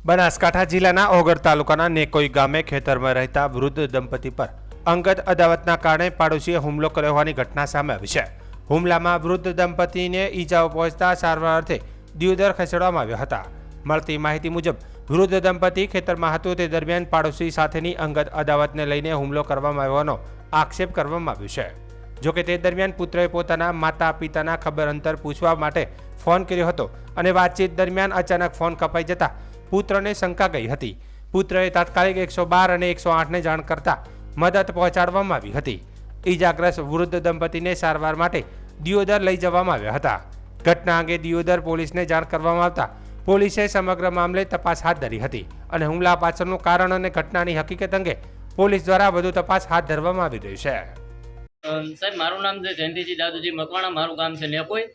બનાસકાંઠા જિલ્લાના ઓગળ તાલુકાના નેકોઈ ગામે ખેતરમાં રહેતા વૃદ્ધ દંપતી પર અંગત અદાવતના કારણે પાડોશીએ હુમલો કર્યો હોવાની ઘટના સામે આવી છે. હુમલામાં વૃદ્ધ દંપતીને ઈજાઓ પહોંચતા સારવાર અર્થે દિયોદર ખસેડવામાં આવ્યા હતા. મળતી માહિતી મુજબ વૃદ્ધ દંપતી ખેતરમાં હતું તે દરમિયાન પાડોશી સાથેની અંગત અદાવતને લઈને હુમલો કરવામાં આવ્યાનો આક્ષેપ કરવામાં આવ્યો છે. જોકે તે દરમિયાન પુત્રએ પોતાના માતા પિતાના ખબર અંતર પૂછવા માટે ફોન કર્યો હતો અને વાતચીત દરમિયાન અચાનક ફોન કપાઈ જતા પુત્રને શંકા ગઈ હતી. પુત્રએ તાત્કાલિક 112 અને 108ને જાણ કરતા મદદ પહોંચાડવામાં આવી હતી. ઈજાગ્રસ્ત વૃદ્ધ દંપતીને સારવાર માટે દિયોદર લઈ જવામાં આવ્યા હતા. ઘટના અંગે દિયોદર પોલીસને જાણ કરવામાં આવતા પોલીસે સમગ્ર મામલે તપાસ હાથ ધરી હતી અને હુમલા પાછળનું કારણ અને ઘટનાની હકીકત અંગે પોલીસ દ્વારા વધુ તપાસ હાથ ધરવામાં આવી રહી છે. સાહેબ, મારું નામ છે જયંતિજી દાદુજી મકવાણા. મારું ગામ છે નેકોઈ,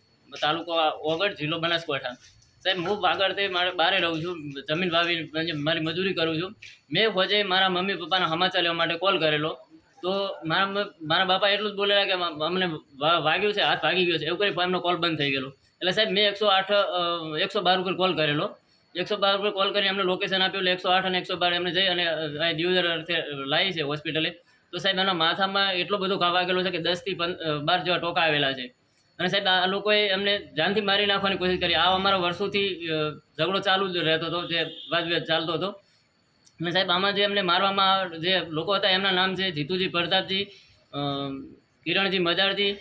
તાલુકો ઓગળ, જિલ્લો બનાસકાંઠા. સાહેબ, હું આગળથી બહાર રહું છું, જમીન વાવી મારી મજૂરી કરું છું. મેં હોજે મારા મમ્મી પપ્પાના સમાચાર લેવા માટે કોલ કરેલો, તો મારા બાપા એટલું જ બોલેલા કે અમને વાગ્યું છે, હાથ ભાગી ગયો છે, એવું કરી એમનો કોલ બંધ થઈ ગયેલો. એટલે સાહેબ મેં 112 ઉપર કોલ કરેલો. 112 ઉપર કોલ કરી એમને લોકેશન આપ્યું. એટલે 108 અને 112 એમને જઈ અને દિયોદર લાવી છે હોસ્પિટલે. તો સાહેબ એના માથામાં એટલો બધો ઘા વાગેલો છે કે 10 થી 12 જેવા ટોકા આવેલા છે. અને સાહેબ આ લોકોએ એમને જાનથી મારી નાખવાની કોશિશ કરી. આ અમારો વર્ષોથી ઝઘડો ચાલુ જ રહેતો હતો, જે વાદવિવાદ ચાલતો હતો. અને સાહેબ આમાં જે એમને મારવામાં જે લોકો હતા એમના નામ છે જીતુજી પ્રતાપજી, કિરણજી મજારજી,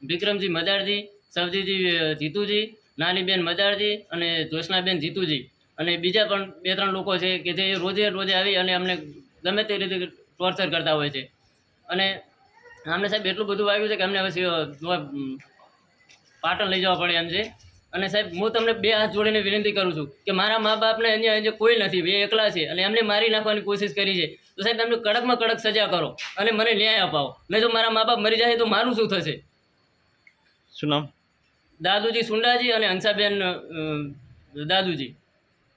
વિક્રમજી મજારજી, સવજીજી જીતુજી, નાનીબેન મજારજી અને જ્યોત્સનાબેન જીતુજી. અને બીજા પણ 2-3 લોકો છે કે જે રોજે આવી અને અમને ગમે તે રીતે ટોર્ચર કરતા હોય છે. અને અમને સાહેબ એટલું બધું વાગ્યું છે કે અમને હવે પાટણ લઈ જવા પડે એમ છે. અને સાહેબ હું તમને 2 હાથ જોડીને વિનંતી કરું છું કે મારા મા બાપને અહીંયા કોઈ નથી, એ એકલા છે અને એમને મારી નાખવાની કોશિશ કરી છે. તો સાહેબ એમને કડકમાં કડક સજા કરો અને મને ન્યાય અપાવો. નહીં તો મારા મા બાપ મરી જાય તો મારું શું થશે? શું નામ? દાદુજી સુંડાજી અને હંસાબેન દાદુજી.